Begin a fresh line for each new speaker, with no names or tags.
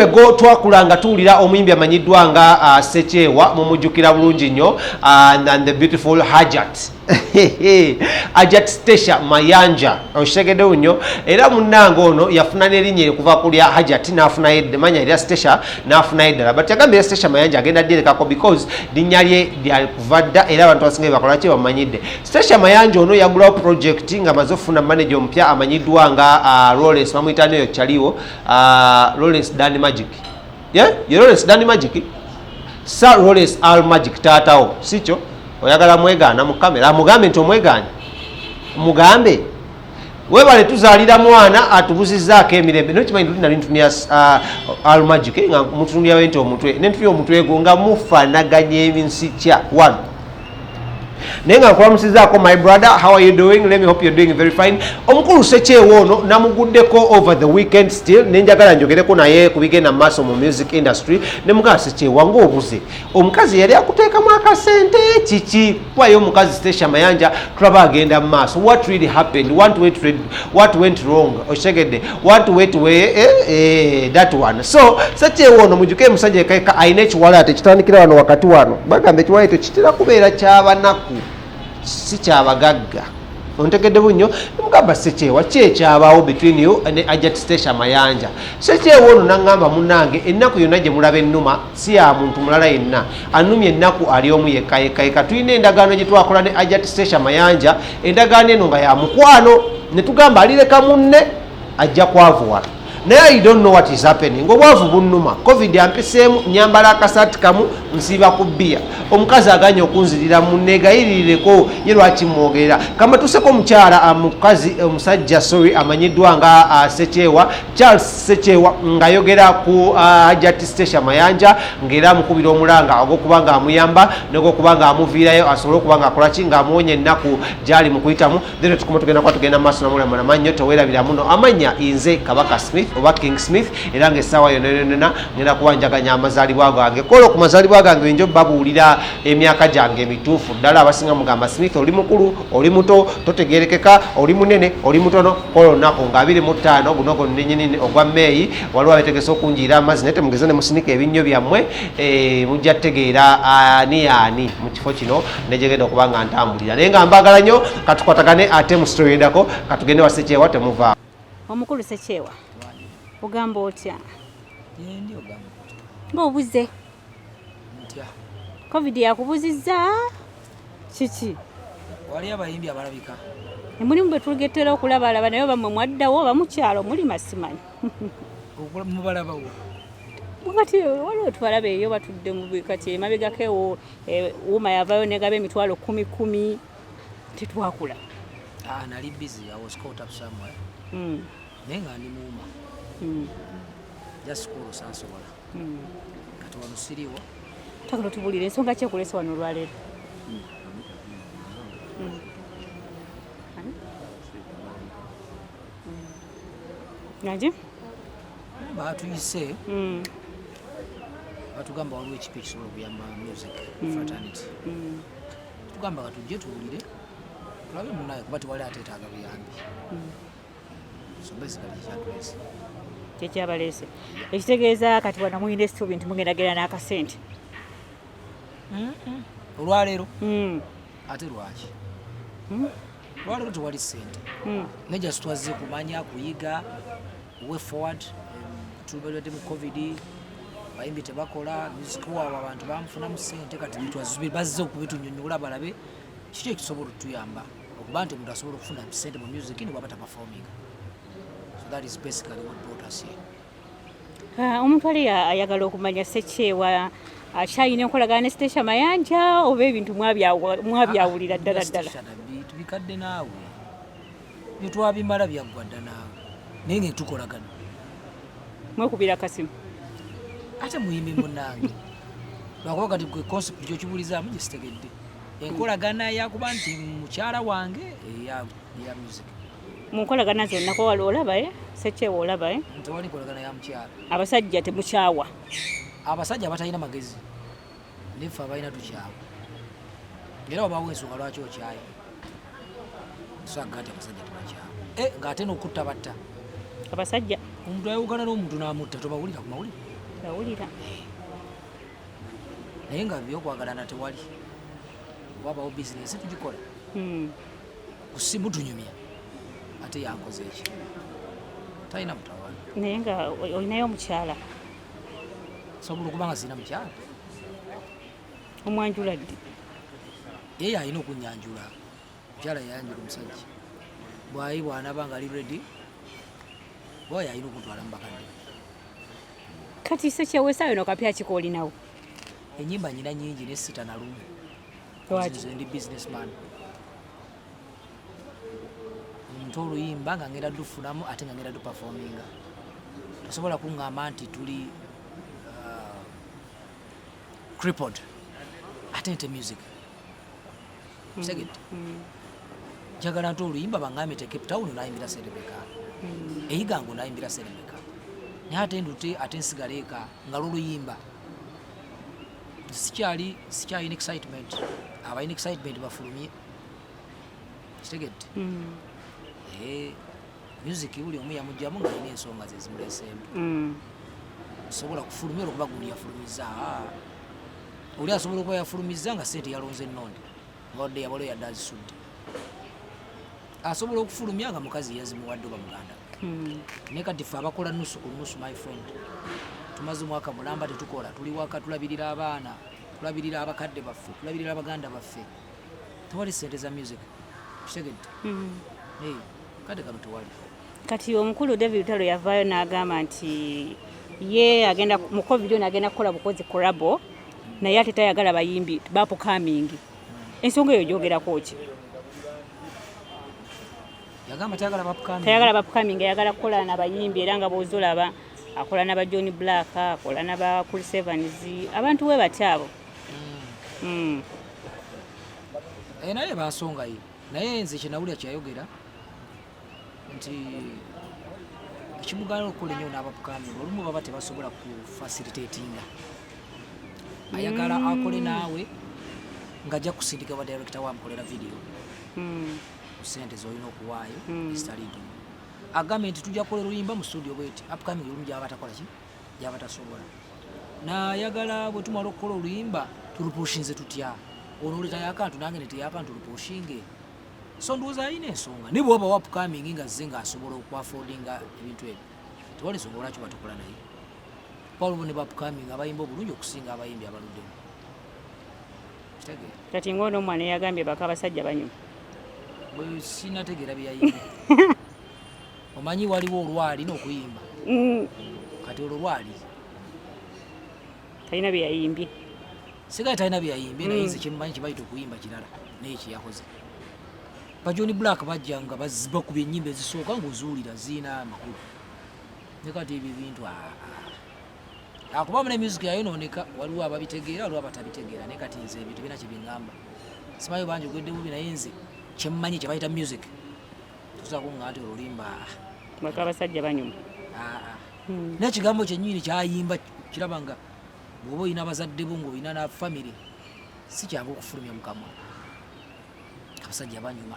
Ego twakulanga tuwulira omuyimbi amanyiddwa nga Ssekyawa mumujjukira bulungi nnyo and the beautiful Hajat Hajat Stecia Mayanja oshegedewo nnyo era munnange ono yafuna n'erinnya kuva kulya Hajat n'afuna edda manya erya Stecia n'afuna eddala but yagambye Stecia Mayanja agenda dyerekako because linnya lye lyakuva dda era abantu abasinga bakola ki bamanyidde. Stecia Mayanja ono yagulawo project nga amaze okufuna manager omupya amanyiddwa nga Lawrence bamuyita neyo kyaliwo Lawrence Dan Magic. Yeah? You Lawrence Dan Magic? Sir Lawrence Al Magic taatawo. Sicho? Oyagala mwegaana mu kamera. Mugambe nti omwegaanye. Mugambe. Webale tuzaalira mwana atubuzizzaako emirembe. Nokimanyi tuli nali ntunia Al Magic nga mutunulira wente omutwe. Nentunia omutwe gwo nga mufaanaganya eminsikya. One. Nenga nkulamusizaako my brother, how are you doing? Let me hope you're doing very fine. Omukulu Ssekyawa ono namuguddeko over the weekend still nenjagala njogereko naye kubigenda maaso mu music industry ne mugaa Ssekyawa ng'obuze omukazi yali akuteekamu akasente kiki kwayo omukazi Stecia Mayanja tulaba agenda mu maaso. What really happened? What went wrong? Oshegedde what went way that one. So Ssekyawa ono mujuke musajja ekayika ayina ekiwalaate kitandikira wano wakati wano bagamba ekiwalaate kitera kubeera ky'abanaku si kyabagagga ontegedde bunyo mugamba Ssekyawa kyekyabaawo between you ne Hajat Stecia Mayanja. Ssekyawa ono nangamba munnange ennaku yonna gye mulaba ennuma si ya muntu mulala yenna annumye ennaku ali omu yekka tulina endagaano gye twakola ne Hajat Stecia Mayanja endagaano eno nga ya mukwano ne tugamba alireka munne ajja kwavuwala naye I don't know what is happening. Obwavu bunnuma covid yampiseemu nyambala akasaati kamu nsiiba ku bbiya omukazi aganya okunzirira munneegayirireko ye lwaki mwogerera kamatuseko omukyala mukazi omusajja amanyiddwa nga Ssekyawa Charles Ssekyawa ng'ayogera ku Hajat Stecia Mayanja ng'era amukubira omulanga ogw'okuba ng'amuyamba n'ogw'okuba ng'amuviirayo asobole okuba ng'akola ki ng'amuwonya ennaku gy'ali mu kuyitamu then tukuma tugenda maaso namulama namannyo towerabira muno amanya inze Kabaka Smith oba KingSmith era ng'essaawa yonna ngenda kuwanjaganya amazaalibwa gange kola ku mazaalibwa gange njo babuulira emyaka gyange emituufu ddala abasinga mugamba Smith oli mukulu oli muto totegerekeka oli munene oli mutono kola olunaku nga 25 guno gonnenyini ogwa Meeyi waliwo abetegese okunjiira amazzi naye temugeze ne musinika ebinnyo byammwe mujja tutegeera ani mu kifo kino negegenda okuba nga ntambulira naye nga mbaagala nnyo katukwatagane ate mu story endako katugende wa Ssekyawa temuvaawo.
Omukulu Ssekyawa ogamba otya?
Yendi ogamba
ng'obuze
ntya
covid yakubuzizza kiki
wali abayimbi abalabika
mulimu bwe tugetera okulabalaba naye bamwe mwaddawo bamukyalo muli masimanyi
mubalabawo
wakati waliwo twalaba eyo batudde mu kati emabegako wuma yavayo negaba emitwalo 10 tetwakula
nali busy I was caught up somewhere nenga ndi muuma just call sansobola kati wano siriwo
takula tubulira ensonga ki ekulesa wano olwaleero ngaje
batuyise batugamba waliwo ekipi ekisobola okuyamba music fraternity tugamba katujje tuwulire tulabe munaye kuba tewali ateetaaga buyambi so basically kyatulese
kyekyabaleese ekitegeeza kati wano muyina esitubi nti mugendagera n'akasente
olwaleero ate lwaki olwaleero tewali ssente neja situwaze kumanya kuyiga way forward tubalwadde mu covid bayimbi tebakola musikuwaawo abantu bamufunamu ssente kati bazze okubitunyonnyola balabe kiki ekisobola otuyamba okuba nti omuntu asobola okufuna ssente mu music ni bwaba taperforminga. So that is basically what brought us here.
Omuntu ali ayagala okumanya Ssekyawa akyayina enkolagana ne Stecia Mayanja oba ebintu mwabyawulira ddala
tubikadde naawe byetwabimala byaggwa dda naawe naye nga tukolagana
mwekubira kasimu
ate muyimbi munnange lwakuba kati kwe concept gyokibulizaamu gyesitegedde enkolagana yakuba nti mukyala wange eya music
munkolagana zonna ko wali olaba Ssekyawa olaba
tewali nkolagana ya mukyala
abasajja temukyawa
abasajja abatalina magezi nefe abalina tukyawa era wabaawo ensonga lwaki okyayo sagati abasajja tebakyawa ng'ate n'okutta batta
abasajja
omuntu ayawukana n'omuntu n'amutta tobawulira ku mawulire
awulira
naye nga byokwagalana tewali wabawo bizinesi tugikola kusimu tunyumya ate yankoze eki talina mutawaana
naye nga olinayo omukyala
sobola okuba nga sina mukyala
omwanjula ddi
ye alina okunyanjula mukyala yayanjula omusajja bwayi bwanaba nga ali ready boyo alina okuntwala mu bakadde
kati Ssekyawa esaawa eno kapya kikoolinawo
enyimba nyina nyingi nesita nalumu
lwaki
ndi businessman omuntu oluyimba nga ngenda dufunamu ate nga ngenda duperforminga tosobola kuŋŋamba nti tuli crippled ate nte music segedde njagala nti oluyimba baŋŋambye te Cape Town nayimbira Seremeka eyigango nayimbira Seremeka naye ate ndute ate nsigala eka nga lwoluyimba sikyalina excitement abalina excitement bafulumye kitegedde music buli omu yamugjamu nga alina ensonga ze zimuleesembe sobola kufulumya olwokuba gundi yafulumiza oli asobola okuba yafulumiza nga sente yalonze ennonde ngawadde yabalo yadde azisudde asobola okufulumya nga mukazi yazimuwadde oba muganda naye kati ffe abakola nusu ku nusu my friend tumaze omwaka mulamba tetukola tuli waka tulabirira abaana tulabirira abakadde baffe tulabirira abaganda baffe tewali sente za music kitegedde kade kano tewali
kati omukulu David Lutalo yavaayo n'agamba nti ye agenda mu covid ono agenda kukola bukozi korabo naye ate tayagala bayimbi bapukamingi ensonga eyo gyogerako ki
yagamba tayagala
bapukamingi ayagala kukola n'abayimbi era nga bw'ozolaba akola n'aba John Black akola n'aba Chris Evans abantu we batyabo
naye bansonga ye naye nze kyenawulira kyayogera nti ekimugana okukola ennyo n'abapukamingi olumu baba tebasobola ku facilitatinga ayagala akole naawe ng'ajja kusindika ba director wamukolera video sente zolina okuwaayo zitaliimu agambe nti tujja kukola oluyimba mu studio bweti upcoming olumu gyaba takola ki gyaba tasobola nayagala bwe tumala okukola oluyimba tulupushinze tutya ono oli tayakantu nange neteyakantu tulupushinge so ndowooza alina ensonga ne bwaba wa upcoming nga zze ng'asobola okuaffordinga ebintu ebyo tewali ensonga lwaki batukola naye paulo ne ba upcoming abayimba obulungi okusinga abayimbi abaluddemu kitegeera
kati ng'ono omwana yagambye baka abasajja banyuma
bwe sinategeera byeyayimba omanyi waliwo olwali n'okuyimba kati olwo lwali
talina byeyayimbye
sigali talina byeyayimbye naye nze kyemumanyi kyebayita okuyimba kirala naye kyeyakoze ba John Black bajja nga bakubya ennyimba ezisooka ng'ozuwulira ziina amakulu ne kati ebyo ebintu akubamu ne music yayonooneka waliwo ababitegeera waliwo abatabitegeera naye kati nze ebintu birina kye biŋŋamba simanyi bangi ogedde bubi naye nze kyemmanyi kye bayita music tusobola kuŋŋamba nti olulimba
baka abasajja banyuma
n'ekigambo kyennyini kyayimba kiraba nga bw'oba olina abazadde bo ng'olina na famire si kyangu okufulumya mukamwa abasajja banyuma